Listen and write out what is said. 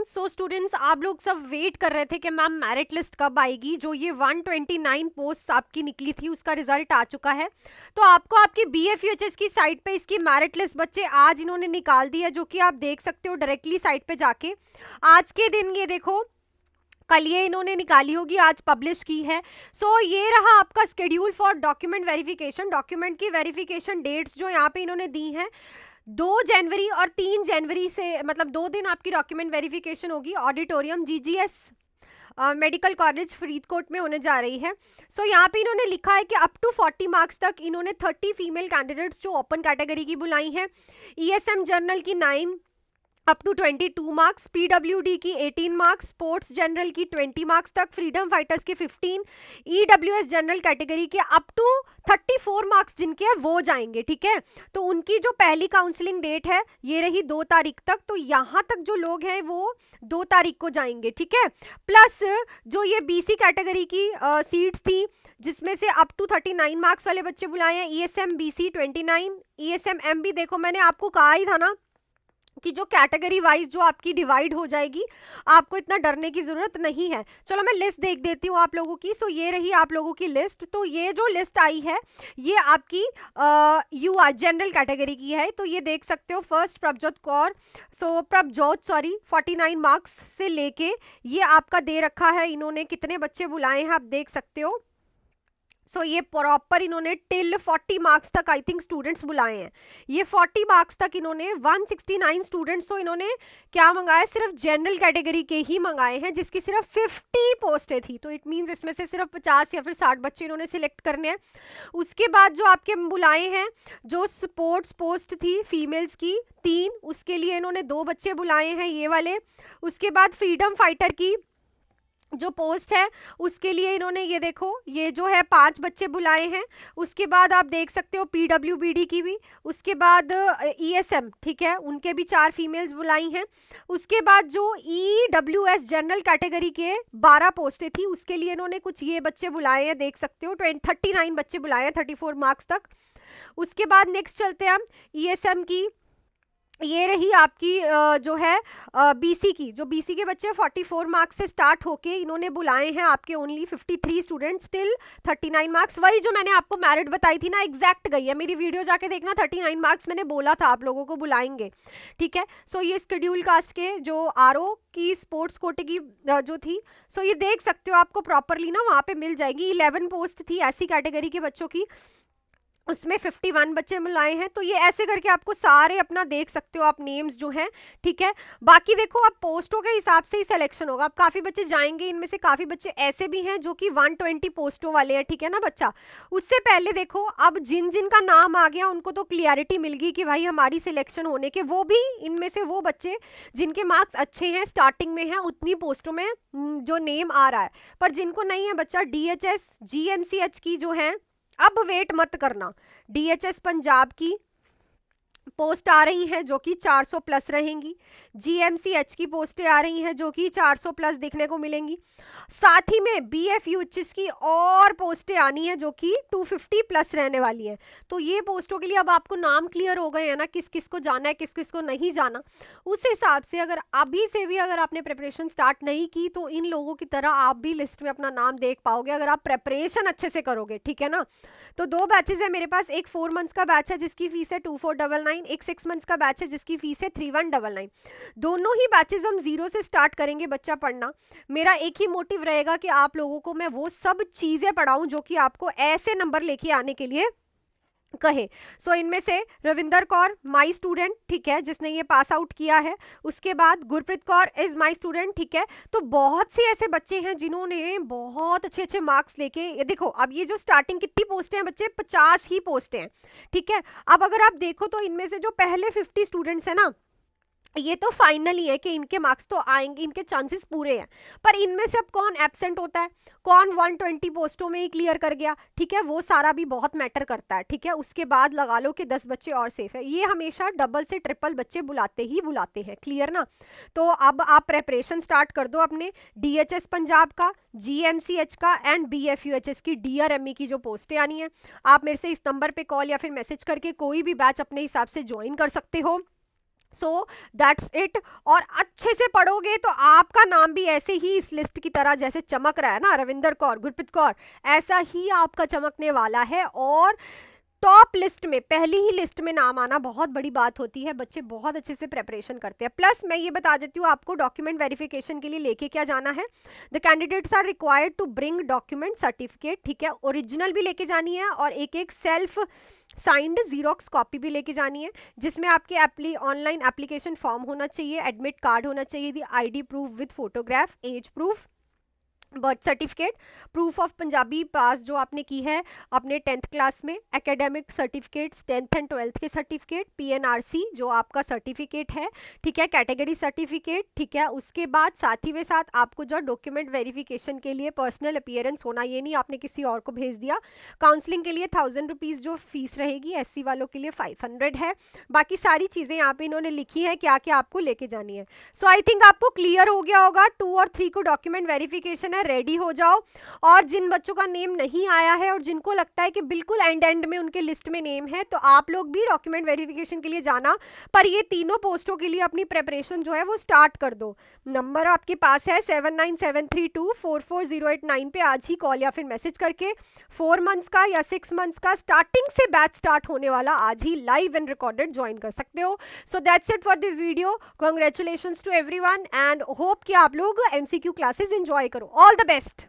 So students, आप लोग सब वेट कर रहे थे कि मैम मेरिट लिस्ट कब आएगी। जो ये 129 पोस्ट आपकी निकली थी उसका रिजल्ट आ चुका है। तो आपको आपकी BFUHS की साइट पे इसकी मेरिट लिस्ट बच्चे आज इन्होंने निकाल दी है, जो कि आप देख सकते हो डायरेक्टली साइट पे जाके। आज के दिन ये देखो, कल ये इन्होंने निकाली होगी, आज पब्लिश की है। सो ये रहा आपका schedule for document verification. Document की वेरिफिकेशन डेट्स जो यहाँ पे इन्होंने दी हैं, 2 जनवरी और 3 जनवरी से, मतलब 2 दिन आपकी डॉक्यूमेंट वेरिफिकेशन होगी। Auditorium GGS medical college Faridkot में होने जा रही है। सो यहाँ पे इन्होंने लिखा है कि अप टू 40 मार्क्स तक इन्होंने 30 फीमेल कैंडिडेट्स जो ओपन कैटेगरी की बुलाई हैं। ESM जर्नल की 9 अप टू 22 मार्क्स, PWD की 18 मार्क्स, स्पोर्ट्स जनरल की 20 मार्क्स तक, फ्रीडम फाइटर्स के 15, EWS जनरल कैटेगरी के अप टू 34 मार्क्स जिनके हैं वो जाएंगे। ठीक है, तो उनकी जो पहली काउंसलिंग डेट है ये रही 2 तारीख तक। तो यहाँ तक जो लोग हैं वो 2 तारीख को जाएंगे। ठीक है, प्लस जो ये BC कैटेगरी की सीट्स थी जिसमें से अप टू 39 मार्क्स वाले बच्चे बुलाए हैं। ESM BC 29, ESM MB, देखो मैंने आपको कहा ही था ना कि जो कैटेगरी वाइज जो आपकी डिवाइड हो जाएगी, आपको इतना डरने की जरूरत नहीं है। चलो मैं लिस्ट देख देती हूँ आप लोगों की। सो ये रही आप लोगों की लिस्ट। तो ये जो लिस्ट आई है ये आपकी UR जनरल कैटेगरी की है। तो ये देख सकते हो, फर्स्ट प्रभजोत कौर, प्रभजोत 49 मार्क्स से लेके ये आपका दे रखा है इन्होंने कितने बच्चे बुलाए हैं, आप देख सकते हो। सो ये प्रॉपर इन्होंने टिल 40 मार्क्स तक आई थिंक स्टूडेंट्स बुलाए हैं। ये 40 मार्क्स तक इन्होंने 169 स्टूडेंट्स तो इन्होंने क्या मंगाया, सिर्फ जनरल कैटेगरी के ही मंगाए हैं, जिसकी सिर्फ 50 पोस्टें थी। तो इट मींस इसमें से सिर्फ 50 या फिर 60 बच्चे इन्होंने सिलेक्ट करने हैं। उसके बाद जो आपके बुलाए हैं, जो स्पोर्ट्स पोस्ट थी फीमेल्स की 3, उसके लिए इन्होंने 2 बच्चे बुलाए हैं ये वाले। उसके बाद फ्रीडम फाइटर की जो पोस्ट है उसके लिए इन्होंने ये देखो, ये जो है 5 बच्चे बुलाए हैं। उसके बाद आप देख सकते हो PWBD की भी। उसके बाद ESM, ठीक है, उनके भी 4 फीमेल्स बुलाई हैं। उसके बाद जो EWS जनरल कैटेगरी के 12 पोस्टें थी उसके लिए इन्होंने कुछ ये बच्चे बुलाए हैं, देख सकते हो 39 बच्चे बुलाए हैं 34 मार्क्स तक। उसके बाद नेक्स्ट चलते हैं हम ESM की। ये रही आपकी जो है BC की, जो BC के बच्चे 44 मार्क्स से स्टार्ट होके इन्होंने बुलाए हैं आपके ओनली 53 स्टूडेंट्स स्टिल 39 मार्क्स। वही जो मैंने आपको मेरिट बताई थी ना, एग्जैक्ट गई है, मेरी वीडियो जाके देखना। 39 मार्क्स मैंने बोला था आप लोगों को बुलाएंगे। ठीक है, सो ये शेड्यूल कास्ट के जो RO की स्पोर्ट्स कोटे की जो थी, सो ये देख सकते हो आपको प्रॉपरली ना वहाँ पे मिल जाएगी। 11 पोस्ट थी ऐसी कैटेगरी के बच्चों की, उसमें 51 बच्चे मिलाए हैं। तो ये ऐसे करके आपको सारे अपना देख सकते हो आप नेम्स जो हैं। ठीक है, बाकी देखो आप पोस्टों के हिसाब से ही सिलेक्शन होगा। अब काफ़ी बच्चे जाएंगे, इनमें से काफ़ी बच्चे ऐसे भी हैं जो कि 120 पोस्टों वाले हैं। ठीक है ना बच्चा, उससे पहले देखो अब जिन जिन का नाम आ गया उनको तो क्लियरिटी मिल गई कि भाई हमारी सिलेक्शन होने के, वो भी इनमें से वो बच्चे जिनके मार्क्स अच्छे हैं, स्टार्टिंग में हैं, उतनी पोस्टों में जो नेम आ रहा है। पर जिनको नहीं है बच्चा, DHS GMCH की जो है, अब वेट मत करना, DHS पंजाब की पोस्ट आ रही हैं जो कि 400 प्लस रहेंगी। GMCH की पोस्टें आ रही हैं जो कि 400 प्लस देखने को मिलेंगी। साथ ही में BFUHS की और पोस्टें आनी है जो कि 250 प्लस रहने वाली है। तो ये पोस्टों के लिए अब आपको नाम क्लियर हो गए हैं ना, किस किस को जाना है, किस किस को नहीं जाना। उस हिसाब से अगर अभी से भी अगर आपने प्रिपरेशन स्टार्ट नहीं की तो इन लोगों की तरह आप भी लिस्ट में अपना नाम देख पाओगे अगर आप प्रिपरेशन अच्छे से करोगे। ठीक है ना, तो 2 बैचेस है मेरे पास। एक 4 मंथ्स का बैच है जिसकी फीस है 2499, एक 6 मंथ्स का बैच है जिसकी फीस है 3199। दोनों ही बैचेस हम 0 से स्टार्ट करेंगे बच्चा पढ़ना। मेरा एक ही मोटिव रहेगा कि आप लोगों को मैं वो सब चीजें पढ़ाऊं जो कि आपको ऐसे नंबर लेके आने के लिए कहे। सो इनमें से रविंदर कौर माई स्टूडेंट, ठीक है, जिसने ये पास आउट किया है। उसके बाद Gurpreet Kaur is my student. ठीक है, तो बहुत से ऐसे बच्चे हैं जिन्होंने बहुत अच्छे अच्छे मार्क्स लेके, ये देखो अब ये जो स्टार्टिंग कितनी पोस्टें हैं बच्चे, 50 ही पोस्टें हैं। ठीक है, अब अगर आप देखो तो इनमें से जो पहले 50 स्टूडेंट्स हैं ना, ये तो फाइनल ही है कि इनके मार्क्स तो आएंगे, इनके चांसेस पूरे हैं। पर इनमें से अब कौन एब्सेंट होता है, कौन 120 पोस्टों में ही क्लियर कर गया, ठीक है, वो सारा भी बहुत मैटर करता है। ठीक है, उसके बाद लगा लो कि 10 बच्चे और सेफ है। ये हमेशा डबल से ट्रिपल बच्चे बुलाते ही बुलाते हैं, क्लियर ना। तो अब आप प्रेपरेशन स्टार्ट कर दो अपने DHS पंजाब का, GMCH का एंड BFUHS की DRME की जो पोस्टें आनी है। आप मेरे से इस नंबर पे कॉल या फिर मैसेज करके कोई भी बैच अपने हिसाब से ज्वाइन कर सकते हो। So that's it. और अच्छे से पढ़ोगे तो आपका नाम भी ऐसे ही इस लिस्ट की तरह जैसे चमक रहा है ना, रविंदर कौर, गुरप्रीत कौर, ऐसा ही आपका चमकने वाला है। और टॉप लिस्ट में, पहली ही लिस्ट में नाम आना बहुत बड़ी बात होती है। बच्चे बहुत अच्छे से प्रेपरेशन करते हैं। प्लस मैं ये बता देती हूँ आपको, डॉक्यूमेंट वेरिफिकेशन के लिए लेके क्या जाना है। The candidates are required to bring document certificate, ठीक है, ओरिजिनल भी लेके जानी है और एक एक सेल्फ साइंड जीरोक्स कॉपी भी लेके जानी है, जिसमें आपके ऑनलाइन एप्लीकेशन फॉर्म होना चाहिए, एडमिट कार्ड होना चाहिए, ID proof with photograph, age proof, birth certificate, proof of Punjabi pass जो आपने की है अपने 10th क्लास में, academic certificates 10th and 12th के सर्टिफिकेट, पीएनआरसी जो आपका सर्टिफिकेट है, ठीक है, कैटेगरी सर्टिफिकेट, ठीक है। उसके बाद साथ ही में साथ आपको जो डॉक्यूमेंट वेरिफिकेशन के लिए पर्सनल अपीयरेंस होना, ये नहीं आपने किसी और को भेज दिया। काउंसलिंग के लिए 1000 रुपीज़ जो फीस रहेगी, एससी वालों के लिए 500 है। बाकी सारी चीज़ें यहाँ पे इन्होंने लिखी है क्या क्या आपको लेके जानी है। सो आई थिंक आपको क्लियर हो गया होगा। 2 और 3 को डॉक्यूमेंट वेरिफिकेशन है, रेडी हो जाओ। और जिन बच्चों का नेम नहीं आया है और जिनको लगता है कि बिल्कुल एंड में उनके लिस्ट में नेम है, तो आप लोग भी डॉक्यूमेंट वेरिफिकेशन के लिए जाना। पर ये तीनों पोस्टों के लिए अपनी प्रेपरेशन जो है वो स्टार्ट कर दो। नंबर आपके पास है 7973244089 पे आज ही कॉल या फिर मैसेज करके 4 मंथ्स का या 6 मंथ्स का स्टार्टिंग से बैच स्टार्ट होने वाला आज ही लाइव एंड रिकॉर्डेड ज्वाइन कर सकते हो। So that's it for this video. Congratulations to everyone and hope कि आप लोग एमसीक्यू क्लासेस एंजॉय करो। All the best.